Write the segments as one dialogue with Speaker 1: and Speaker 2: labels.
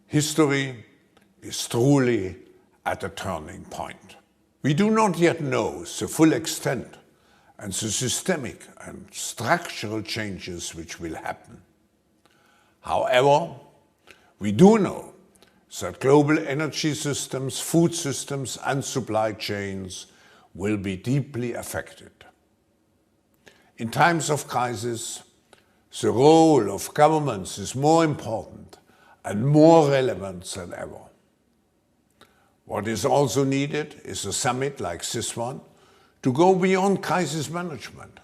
Speaker 1: History is truly at a turning point. We do not yet know the full extent and the systemic and structural changes which will happen. However, we do know that global energy systems, food systems and supply chains will be deeply affected. In times of crisis, the role of governments is more important and more relevant than ever. What is also needed is a summit like this one to go beyond crisis management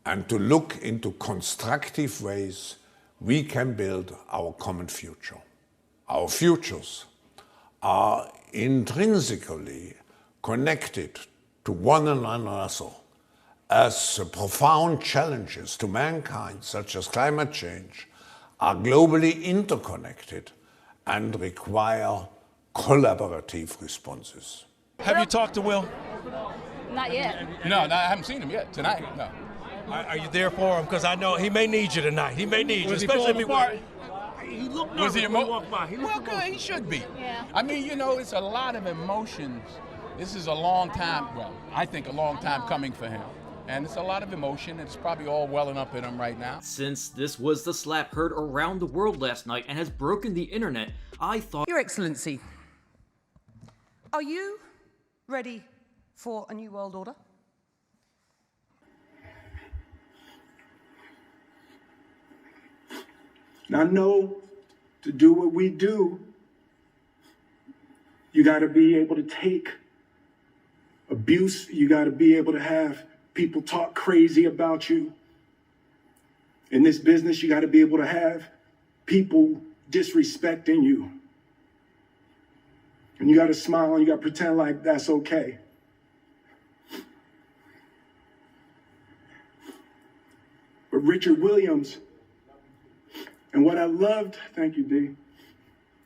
Speaker 1: and to look into constructive ways we can build our common future. Our futures are intrinsically connected to one another, as the profound challenges to mankind, such as climate change, are globally interconnected and require collaborative responses.
Speaker 2: Have you talked to Will?
Speaker 3: Not yet.
Speaker 2: No, I haven't seen him yet. Tonight, no.
Speaker 4: Are you there for him? Because I know he may need you tonight. He may need you, especially if he looked nervous when he walked by.
Speaker 2: Well, good, he should be.
Speaker 3: Yeah.
Speaker 2: I mean, you know, it's a lot of emotions. This is a long time, well, I think a long time coming for him. And it's a lot of emotion. It's probably all welling up in him right now.
Speaker 5: Since this was the slap heard around the world last night and has broken the internet, I thought...
Speaker 6: Your Excellency, are you ready for a new world order?
Speaker 7: Now, I know to do what we do, you got to be able to take abuse. You got to be able to have people talk crazy about you. In this business, you got to be able to have people disrespecting you. And you got to smile and you got to pretend like that's okay. But Richard Williams, and what I loved, thank you, D.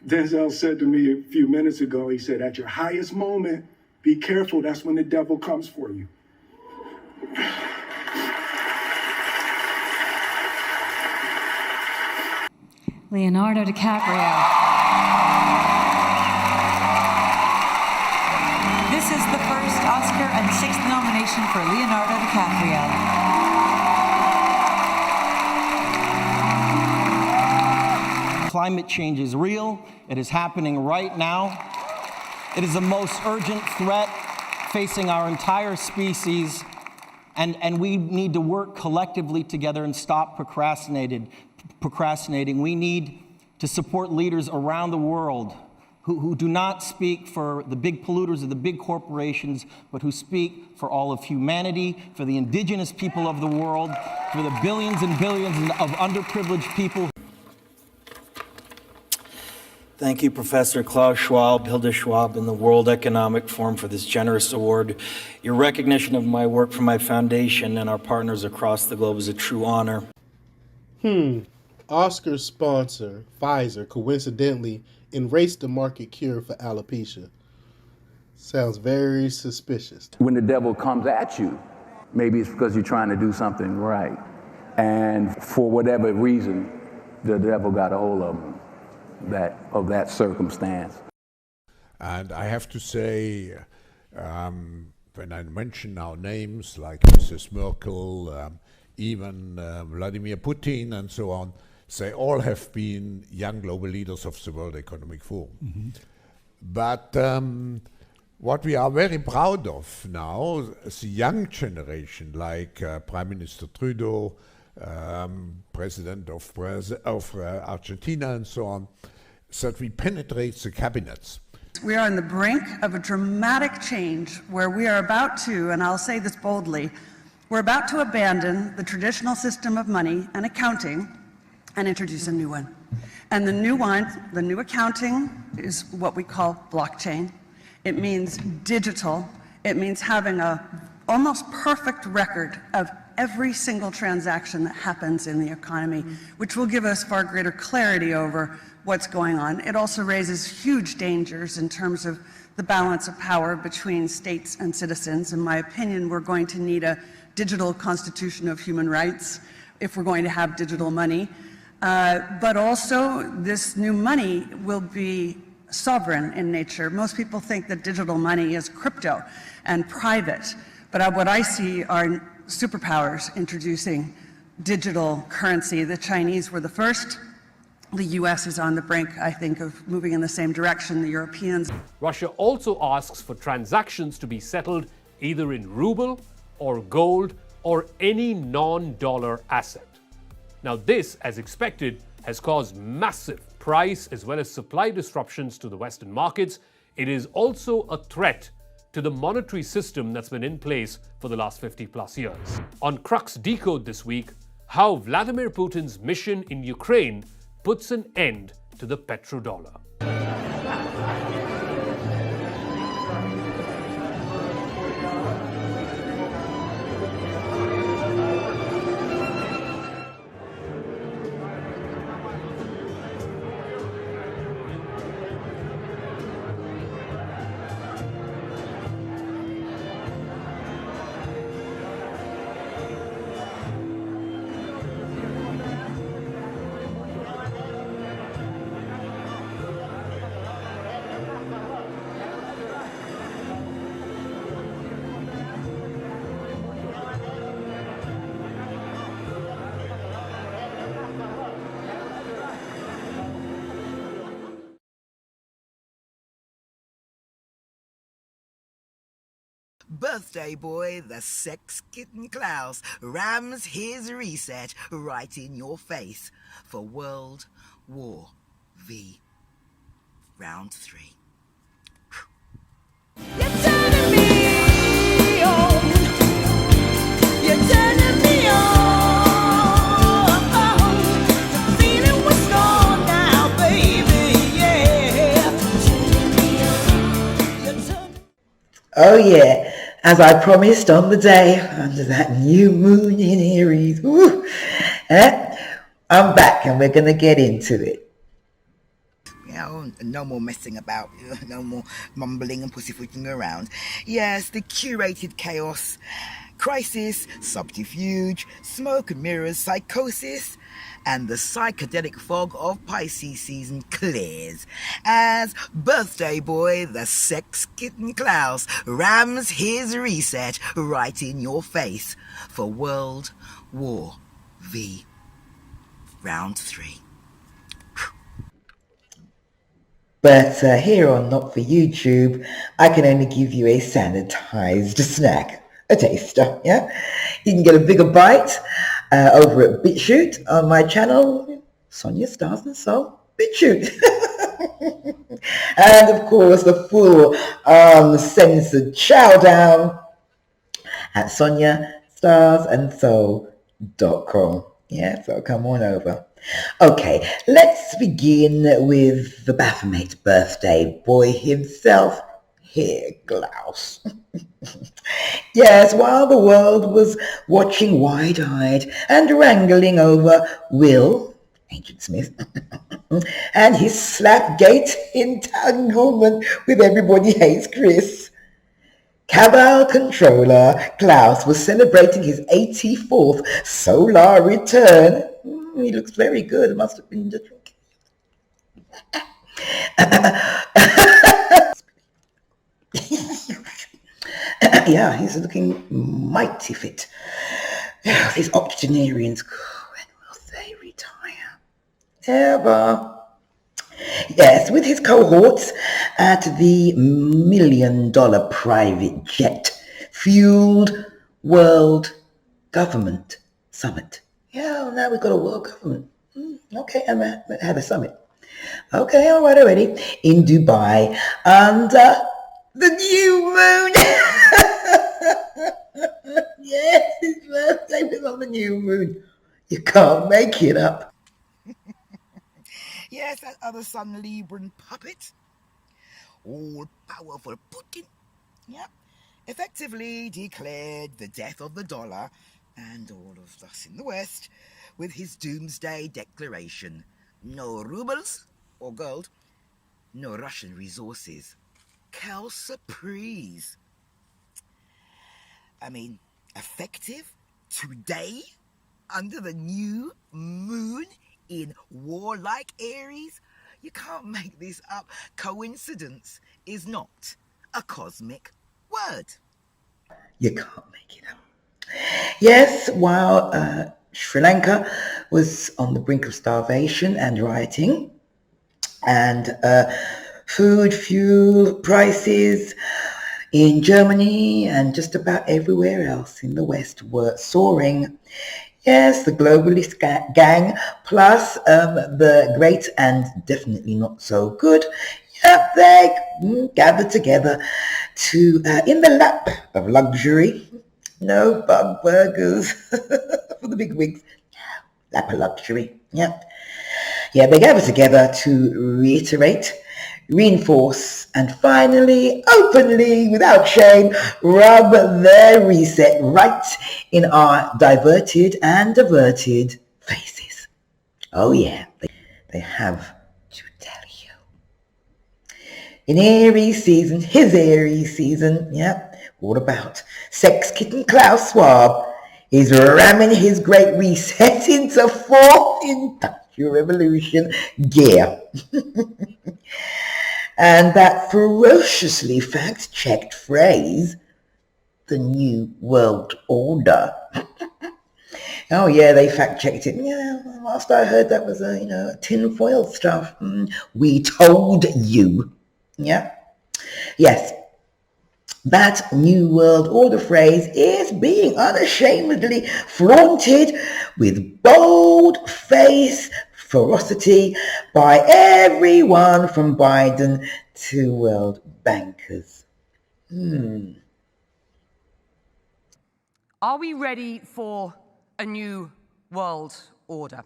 Speaker 7: Denzel said to me a few minutes ago, he said, at your highest moment, be careful, that's when the devil comes for you.
Speaker 8: Leonardo DiCaprio. This is the first Oscar and sixth nomination for Leonardo DiCaprio.
Speaker 9: Climate change is real. It is happening right now. It is the most urgent threat facing our entire species, and we need to work collectively together and stop procrastinating. We need to support leaders around the world who do not speak for the big polluters or the big corporations, but who speak for all of humanity, for the indigenous people of the world, for the billions and billions of underprivileged people.
Speaker 10: Thank you, Professor Klaus Schwab, Hilda Schwab, and the World Economic Forum for this generous award. Your recognition of my work for my foundation and our partners across the globe is a true honor.
Speaker 11: Oscar sponsor, Pfizer, coincidentally embraced the market cure for alopecia. Sounds very suspicious.
Speaker 12: When the devil comes at you, maybe it's because you're trying to do something right. And for whatever reason, the devil got a hold of them. Of that circumstance.
Speaker 1: And I have to say, when I mention now names like Mrs. Merkel, even Vladimir Putin and so on, they all have been young global leaders of the World Economic Forum. But what we are very proud of now, the young generation, like Prime Minister Trudeau, President of Argentina and so on, that we penetrate the cabinets.
Speaker 6: We are on the brink of a dramatic change where we are about to, and I'll say this boldly, we're about to abandon the traditional system of money and accounting and introduce a new one. And the new accounting is what we call blockchain. It means digital. It means having a almost perfect record of every single transaction that happens in the economy, which will give us far greater clarity over what's going on. It also raises huge dangers in terms of the balance of power between states and citizens. In my opinion, we're going to need a digital constitution of human rights if we're going to have digital money. But also, this new money will be sovereign in nature. Most people think that digital money is crypto and private, but what I see are superpowers introducing digital currency. The Chinese were the first. The US is on the brink, I think, of moving in the same direction, the Europeans.
Speaker 13: Russia also asks for transactions to be settled either in ruble or gold or any non-dollar asset. Now this, as expected, has caused massive price as well as supply disruptions to the Western markets. It is also a threat to the monetary system that's been in place for the last 50 plus years. On Crux Decode this week, how Vladimir Putin's mission in Ukraine puts an end to the petrodollar.
Speaker 14: Birthday boy, the sex kitten Klaus, rams his reset right in your face for World War V. Round 3.
Speaker 15: You're turning me on. You're turning me on. The feeling was gone now, baby, yeah.
Speaker 16: Oh yeah, as I promised on the day under that new moon in Aries. Woo. I'm back and we're going to get into it.
Speaker 14: No more messing about, no more mumbling and pussyfooting around. Yes, the curated chaos, crisis, subterfuge, smoke and mirrors, psychosis, and the psychedelic fog of Pisces season clears as birthday boy, the sex kitten Klaus, rams his reset right in your face for World War V. Round 3.
Speaker 16: But here on Not For YouTube, I can only give you a sanitized snack, a taster, yeah? You can get a bigger bite over at BitChute on my channel, Sonya Stars and Soul, BitChute. And of course, the full uncensored chowdown at SonyaStarsandSoul.com. Yeah, so come on over. Okay, let's begin with the Baphomet birthday boy himself, Herr Klaus. Yes, while the world was watching wide-eyed and wrangling over Will, Agent Smith, and his slapgate entanglement with Everybody Hates Chris, Cabal controller Klaus was celebrating his 84th solar return. He looks very good. Must have been just drinking. Yeah, he's looking mighty fit. These octogenarians, when will they retire? Ever. Yes, with his cohorts at the $1 million private jet-fueled World Government Summit. Yeah, well, now we've got a world government. Okay, I'm had a summit. Okay, all right already. In Dubai, under the new moon. Yes, his birthday was on the new moon. You can't make it up.
Speaker 14: Yes, that other Sun Libran puppet. All-powerful Putin. Yep. Effectively declared the death of the dollar and all of us in the West with his doomsday declaration. No rubles or gold. No Russian resources. Quelle surprise. I mean, effective today under the new moon in warlike Aries. You can't make this up. Coincidence is not a cosmic word.
Speaker 16: You can't make it up. Yes, while Sri Lanka was on the brink of starvation and rioting, and food, fuel prices in Germany and just about everywhere else in the West were soaring. Yes, the globalist gang plus the great and definitely not so good, yep, they gathered together to, in the lap of luxury, no bug burgers for the big wigs, lap of luxury, yep. Yeah, they gathered together to reiterate, reinforce, and finally, openly, without shame, rub their reset right in our diverted and diverted faces. Oh yeah, they have to tell you. In Aries season, his Aries season, yeah, what about Sex Kitten Klaus Schwab is ramming his great reset into fourth industrial revolution gear. And that ferociously fact-checked phrase, the New World Order. Oh yeah, they fact-checked it. Yeah, last I heard that was tinfoil stuff. We told you. Yeah. Yes. That New World Order phrase is being unashamedly flaunted with bold-faced ferocity by everyone from Biden to world bankers.
Speaker 17: Are we ready for a new world order?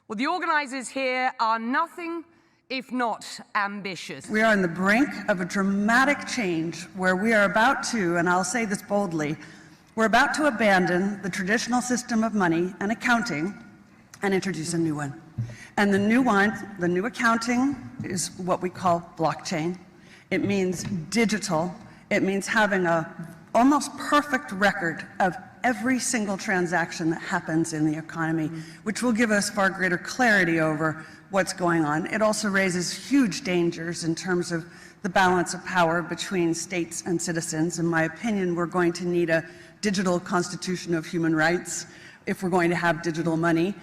Speaker 17: Well, the organizers here are nothing if not ambitious.
Speaker 6: We are on the brink of a dramatic change where we are about to, and I'll say this boldly, we're about to abandon the traditional system of money and accounting and introduce a new one. And the new accounting is what we call blockchain. It means digital. It means having a almost perfect record of every single transaction that happens in the economy, which will give us far greater clarity over what's going on. It also raises huge dangers in terms of the balance of power between states and citizens. In my opinion, we're going to need a digital constitution of human rights if we're going to have digital money.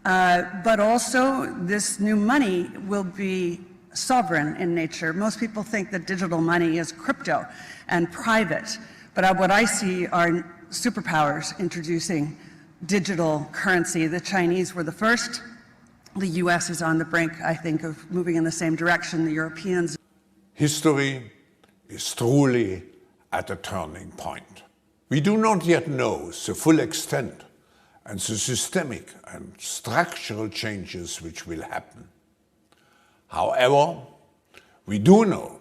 Speaker 6: But also, this new money will be sovereign in nature. Most people think that digital money is crypto and private, but what I see are superpowers introducing digital currency. The Chinese were the first. The US is on the brink, I think, of moving in the same direction. The Europeans.
Speaker 1: History is truly at a turning point. We do not yet know the full extent and the systemic and structural changes which will happen. However, we do know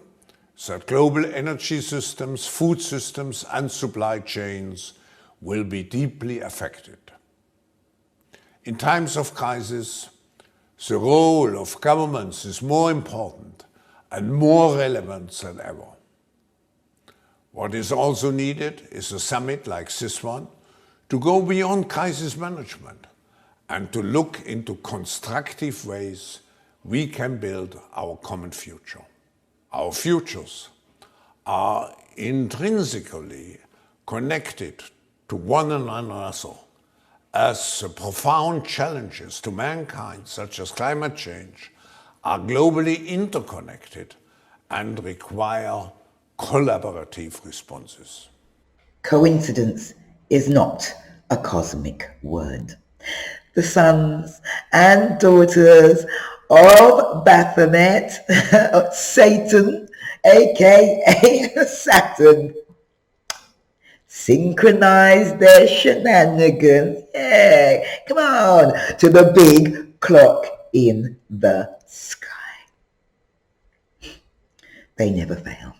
Speaker 1: that global energy systems, food systems, and supply chains will be deeply affected. In times of crisis, the role of governments is more important and more relevant than ever. What is also needed is a summit like this one to go beyond crisis management and to look into constructive ways we can build our common future. Our futures are intrinsically connected to one another, as the profound challenges to mankind, such as climate change, are globally interconnected and require collaborative responses.
Speaker 16: Coincidence is not a cosmic word. The sons and daughters of Baphomet, Satan, aka Saturn, synchronize their shenanigans, yeah, come on, to the big clock in the sky. They never fail.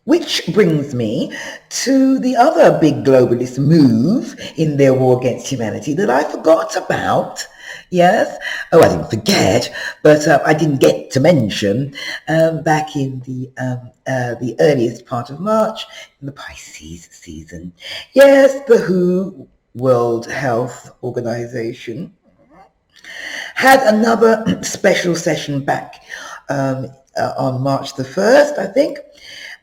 Speaker 16: Which brings me to the other big globalist move in their war against humanity that I forgot about. Yes? Oh, I didn't forget, but I didn't get to mention back in the earliest part of March, in the Pisces season. Yes, the WHO World Health Organization, had another special session back on March the 1st, I think,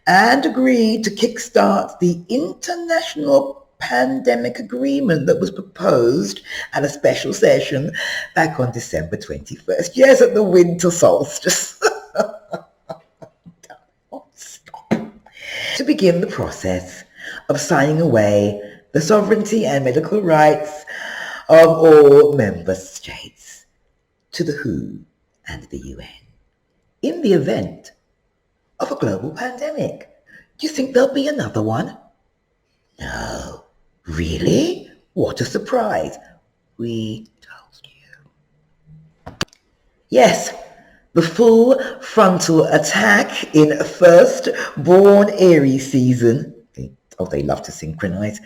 Speaker 16: and agreed to kickstart the international pandemic agreement that was proposed at a special session back on December 21st. Yes, at the winter solstice. To begin the process of signing away the sovereignty and medical rights of all member states to the WHO and the UN in the event of a global pandemic. Do you think there'll be another one? No. Really? What a surprise. We told you. Yes, the full frontal attack in first-born Aries season. Oh, they love to synchronize.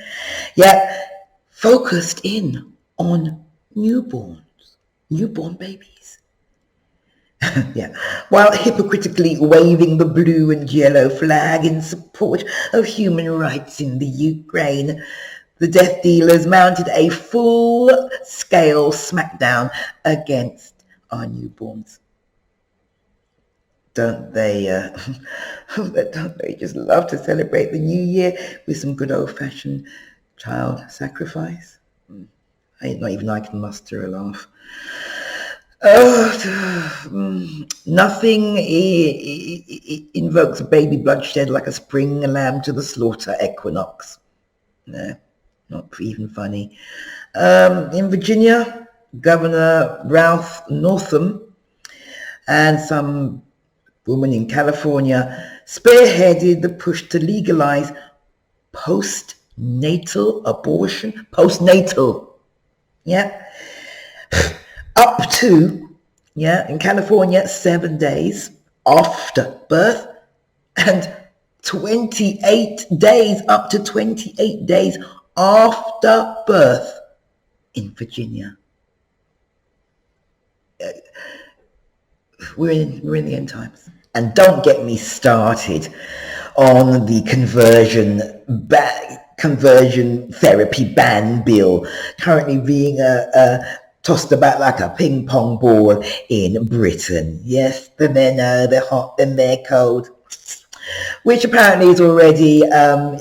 Speaker 16: Yeah, focused in on newborn babies. Yeah, while hypocritically waving the blue and yellow flag in support of human rights in the Ukraine, the death dealers mounted a full-scale smackdown against our newborns. Don't they just love to celebrate the new year with some good old-fashioned child sacrifice? Not even I can muster a laugh. Nothing invokes baby bloodshed like a spring lamb to the slaughter equinox. No, not even funny. In Virginia, Governor Ralph Northam and some woman in California spearheaded the push to legalize postnatal abortion. Postnatal. Yeah. Up to, in California, 7 days after birth and 28 days, up to 28 days after birth in Virginia. We're in the end times. And don't get me started on the conversion therapy ban bill currently being tossed about like a ping pong ball in Britain. Yes, then they know they're hot, then they're cold, which apparently is already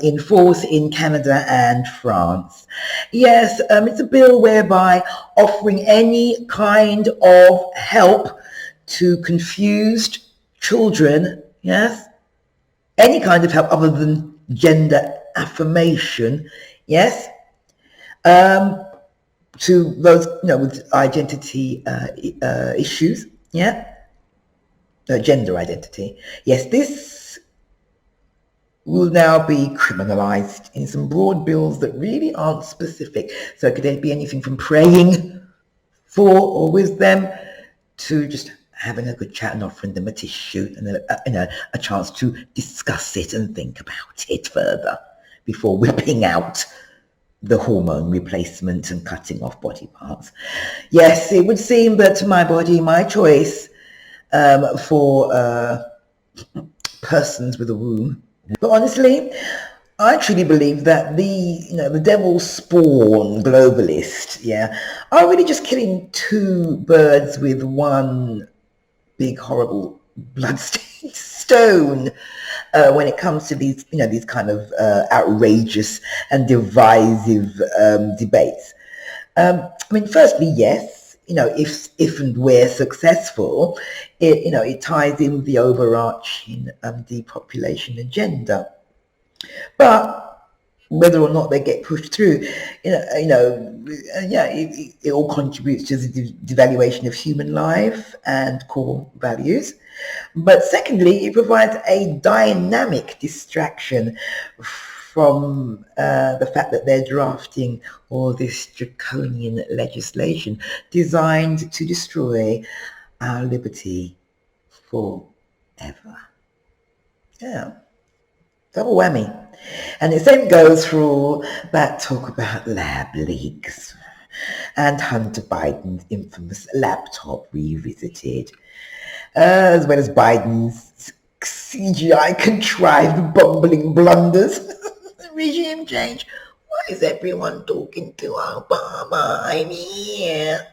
Speaker 16: in force in Canada and France. Yes, it's a bill whereby offering any kind of help to confused children, yes, any kind of help other than gender affirmation, yes, to those, with identity issues, gender identity. Yes, this will now be criminalized in some broad bills that really aren't specific. So could it be anything from praying for or with them to just having a good chat and offering them a tissue and a chance to discuss it and think about it further before whipping out the hormone replacement and cutting off body parts. Yes, it would seem that my body, my choice for persons with a womb. But honestly, I truly believe that the devil's spawn globalists, are really just killing two birds with one big horrible bloodstained stone when it comes to these kind of outrageous and divisive debates. Firstly, yes, if and where successful, it ties in with the overarching depopulation agenda. But whether or not they get pushed through, it all contributes to the devaluation of human life and core values. But secondly, it provides a dynamic distraction from the fact that they're drafting all this draconian legislation designed to destroy our liberty forever. Yeah, double whammy. And the same goes for all that talk about lab leaks and Hunter Biden's infamous laptop revisited, as well as Biden's CGI contrived bumbling blunders. Regime change. Why is everyone talking to Obama? I'm here.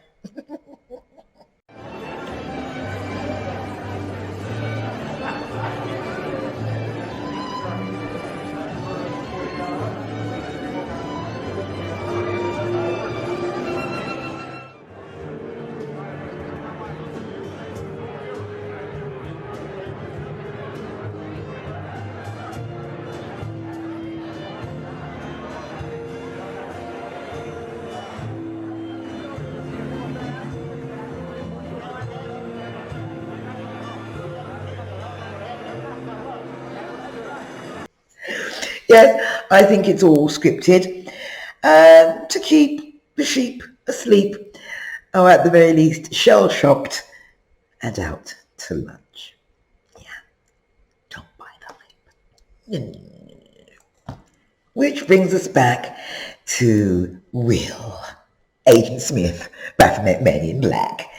Speaker 16: Yes, I think it's all scripted to keep the sheep asleep, or at the very least shell-shocked and out to lunch. Yeah, don't buy the hype. Which brings us back to Will, Agent Smith, Baphomet Men in Black.